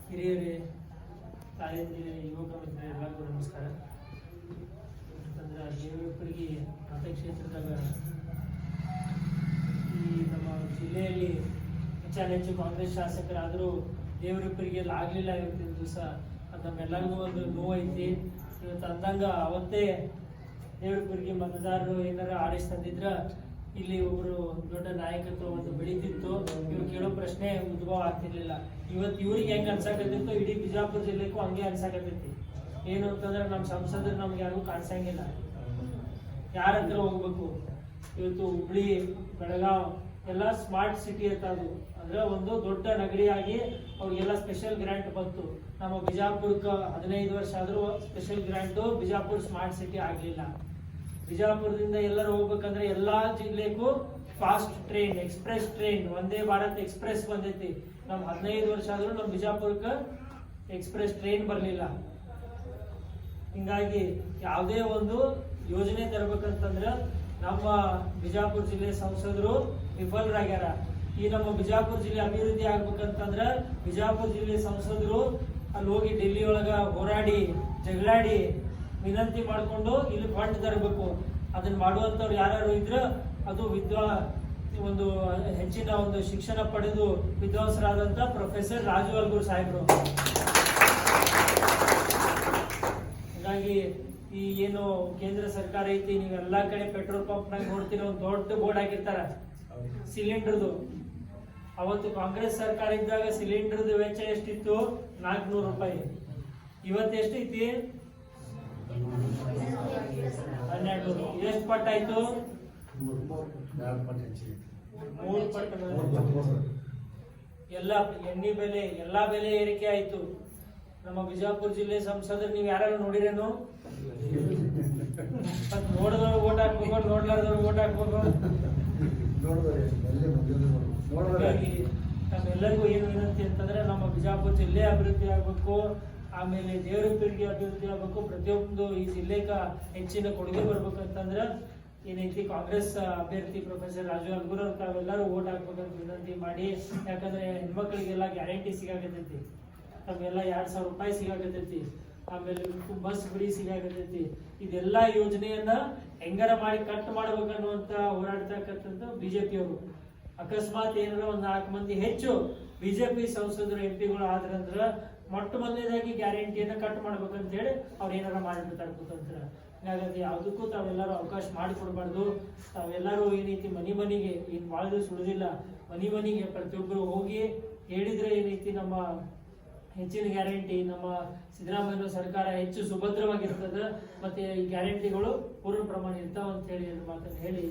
ಹಿರಿಯರೇ, ತಾಯಂದಿರೇ, ಯುವಕ ಮಿತ್ರರೇ ಎಲ್ಲರಿಗೂ ನಮಸ್ಕಾರ. ಯಾಕಂದ್ರೆ ದೇವರಪ್ಪರಿಗೆ ಮತಕ್ಷೇತ್ರದಾಗ ಈ ನಮ್ಮ ಜಿಲ್ಲೆಯಲ್ಲಿ ಹೆಚ್ಚು ಕಾಂಗ್ರೆಸ್ ಶಾಸಕರಾದರೂ ದೇವರಪ್ಪರಿಗೆ ಆಗಲಿಲ್ಲ. ಇವತ್ತಿನ ದಿವಸ ಅದು ನಮ್ಮೆಲ್ಲರಿಗೂ ಒಂದು ನೋವು ಐತಿ. ಇವತ್ತು ಅಂದಂಗ ಅವತ್ತೇ ದೇವರಪ್ಪರಿಗೆ ಮತದಾರರು ಏನಾರ ಆದೇಶ ತಂದಿದ್ರ ಇಲ್ಲಿ ಒಬ್ರು ದೊಡ್ಡ ನಾಯಕತ್ವ ಒಂದು ಬೆಳೀತಿತ್ತು. ಇವ್ರು ಕೇಳೋ ಪ್ರಶ್ನೆ ಉದ್ಭವ ಆಗ್ತಿರ್ಲಿಲ್ಲ. ಇವತ್ತು ಇವ್ರಿಗೆ ಹೆಂಗ್ ಅನ್ಸಾಕತ್ತಿತ್ತು, ಇಡೀ ಬಿಜಾಪುರ ಜಿಲ್ಲೆಗೂ ಹಂಗೆ ಅನ್ಸಾಕತ್ತೈತಿ. ಏನು ಅಂತಂದ್ರೆ ನಮ್ಮ ಸಂಸದರು ನಮ್ಗೆ ಯಾರು ಕಾಣಿಸಂಗಿಲ್ಲ, ಯಾರ ಹತ್ರ ಹೋಗ್ಬೇಕು. ಇವತ್ತು ಹುಬ್ಳಿ, ಬೆಳಗಾವ್ ಎಲ್ಲ ಸ್ಮಾರ್ಟ್ ಸಿಟಿ ಅಂತ ಅದು ಅಂದ್ರೆ ಒಂದು ದೊಡ್ಡ ನಗರಿಯಾಗಿ ಅವ್ರಿಗೆಲ್ಲ ಸ್ಪೆಷಲ್ ಗ್ರಾಂಟ್ ಬಂತು. ನಮ್ಮ ಬಿಜಾಪುರಕ್ಕೆ 15 ವರ್ಷ ಆದ್ರೂ special grant Bijapur smart city ಆಗ್ಲಿಲ್ಲ. ಬಿಜಾಪುರದಿಂದ ಎಲ್ಲರೂ ಹೋಗ್ಬೇಕಂದ್ರೆ ಎಲ್ಲಾ ಜಿಲ್ಲೆಗೂ fast train, express train, Vande Bharat express ಬಂದೈತಿ. ನಮ್ 15 ವರ್ಷ ಆದ್ರೂ ನಮ್ ಬಿಜಾಪುರಕ್ಕೆ ಎಕ್ಸ್ಪ್ರೆಸ್ ಟ್ರೈನ್ ಬರ್ಲಿಲ್ಲ. ಹಿಂಗಾಗಿ ಯಾವುದೇ ಒಂದು ಯೋಜನೆ ತರಬೇಕಂತಂದ್ರ ನಮ್ಮ ಬಿಜಾಪುರ ಜಿಲ್ಲೆ ಸಂಸದರು ವಿಫಲರಾಗ್ಯಾರ. ಈ ನಮ್ಮ ಬಿಜಾಪುರ ಜಿಲ್ಲೆ ಅಭಿವೃದ್ಧಿ ಆಗ್ಬೇಕಂತಂದ್ರ ಬಿಜಾಪುರ ಜಿಲ್ಲೆ ಸಂಸದರು ಅಲ್ಲಿ ಹೋಗಿ ಡೆಲ್ಲಿ ಒಳಗ ಹೋರಾಡಿ ಜಗಳಾಡಿ ವಿನಂತಿ ಮಾಡಿಕೊಂಡು ಇಲ್ಲಿ ಫಂಡ್ ತರಬೇಕು. ಅದನ್ನ ಮಾಡುವಂತವ್ರು ಯಾರು ಇದ್ರ ಅದು ಒಂದು ಹೆಚ್ಚಿನ ಒಂದು ಶಿಕ್ಷಣ ಪಡೆದು ವಿದ್ವಾಂಸರಾದಂತ ಪ್ರೊಫೆಸರ್ ರಾಜು ಅಲ್ಗೂರ್ ಸಾಹೇಬ್ರು. ಹಾಗಾಗಿ ಈ ಏನು ಕೇಂದ್ರ ಸರ್ಕಾರ ಐತಿ, ನೀವೆಲ್ಲಾ ಕಡೆ ಪೆಟ್ರೋಲ್ ಪಂಪ್ ನಾಗ ನೋಡ್ತೀರ, ಒಂದು ದೊಡ್ಡ ಬೋರ್ಡ್ ಹಾಕಿರ್ತಾರ ಸಿಲಿಂಡರ್ದು. ಅವತ್ತು ಕಾಂಗ್ರೆಸ್ ಸರ್ಕಾರ ಇದ್ದಾಗ ಸಿಲಿಂಡರ್ದು ವೆಚ್ಚ ಎಷ್ಟಿತ್ತು? 400 ರೂಪಾಯಿ. ಇವತ್ತು ಎಷ್ಟೈತಿ? 1200. ಎಷ್ಟು ಪಟ್ಟು ಆಯ್ತು? 3 ಪಟ್ಟು. ಎಲ್ಲ ಎಣ್ಣೆ ಬೆಲೆ, ಎಲ್ಲಾ ಬೆಲೆ ಏರಿಕೆ ಆಯ್ತು. ನಮ್ಮ ಬಿಜಾಪುರ ಜಿಲ್ಲೆ ಸಂಸದರು ನೀವು ಯಾರು ನೋಡಿರೇನು? ನೋಡಿದವ್ರು ಓಟ್ ಹಾಕ್ಬೇಕು, ನೋಡ್ಲಾರ್ದವ್ರು ಓಟ್ ಹಾಕ್ಬೇಕು. ನಮ್ಮೆಲ್ಲರಿಗೂ ಏನು ವಿನಂತಿ ಅಂತಂದ್ರೆ ನಮ್ಮ ಬಿಜಾಪುರ ಜಿಲ್ಲೆ ಅಭಿವೃದ್ಧಿ ಆಗ್ಬೇಕು, ಆಮೇಲೆ ದೇವರಪ್ಪರಿಗೆ ಅಭಿವೃದ್ಧಿ ಆಗ್ಬೇಕು. ಪ್ರತಿಯೊಂದು ಈ ಜಿಲ್ಲೆಗೆ ಹೆಚ್ಚಿನ ಕೊಡುಗೆ ಬರ್ಬೇಕಂತಂದ್ರ ಏನೈತಿ ಕಾಂಗ್ರೆಸ್ ಅಭ್ಯರ್ಥಿ ಪ್ರೊಫೆಸರ್ ರಾಜು ಅಲ್ಗೂರ್ ಅವ್ರು ತಾವೆಲ್ಲರೂ ಓಟ್ ಹಾಕ್ಬೇಕಂತ ವಿನಂತಿ ಮಾಡಿ. ಯಾಕಂದ್ರೆ ಹೆಣ್ಮಕ್ಳಿಗೆಲ್ಲ ಗ್ಯಾರಂಟಿ ಸಿಗಾಕತೈತಿ. ತಮ್ಮೆಲ್ಲ 2000 ರೂಪಾಯಿ ಸಿಗಾಕತೈತಿ. ಆಮೇಲೆ ಬಸ್ ಬಿಡಿ ಸಿಗಾಕತೈತಿ. ಇದೆಲ್ಲಾ ಯೋಜನೆಯನ್ನ ಹೆಂಗಾರ ಮಾಡಿ ಕಟ್ ಮಾಡ್ಬೇಕನ್ನುವಂತ ಹೋರಾಡ್ತಕ್ಕಂಥ ಬಿಜೆಪಿಯವರು. ಅಕಸ್ಮಾತ್ ಏನಾರ ಒಂದ್ 4 ಮಂದಿ ಹೆಚ್ಚು ಬಿಜೆಪಿ ಸಂಸದರು ಎಂಪಿಗಳು ಆದ್ರಂದ್ರ ಮೊಟ್ಟ ಮೊದಲನೇದಾಗಿ ಗ್ಯಾರಂಟಿಯನ್ನ ಕಟ್ ಮಾಡ್ಬೇಕಂತ ಹೇಳಿ ಅವ್ರು ಏನಾರ ಮಾಡಿಬಿಡ್ತಾರೆ ಕೂತಂತ್ರ. ಹಾಗಾಗಿ ಯಾವುದಕ್ಕೂ ತಾವೆಲ್ಲರೂ ಅವಕಾಶ ಮಾಡಿಕೊಡ್ಬಾರ್ದು. ತಾವೆಲ್ಲರೂ ಏನೈತಿ ಮನಿಗೆ ಇನ್ ಭಾಳ ದಿವಸ ಉಳಿದಿಲ್ಲ, ಮನಿಗೆ ಪ್ರತಿಯೊಬ್ಬರು ಹೋಗಿ ಹೇಳಿದ್ರೆ ಏನೈತಿ ನಮ್ಮ ಹೆಚ್ಚಿನ ಗ್ಯಾರಂಟಿ, ನಮ್ಮ ಸಿದ್ದರಾಮಯ್ಯ ಸರ್ಕಾರ ಹೆಚ್ಚು ಸುಭದ್ರವಾಗಿರ್ತದ, ಮತ್ತೆ ಈ ಗ್ಯಾರಂಟಿಗಳು ಪೂರ್ಣ ಪ್ರಮಾಣ ಇರ್ತಾವ ಅಂತ ಹೇಳಿ ಮಾತನ್ನು ಹೇಳಿ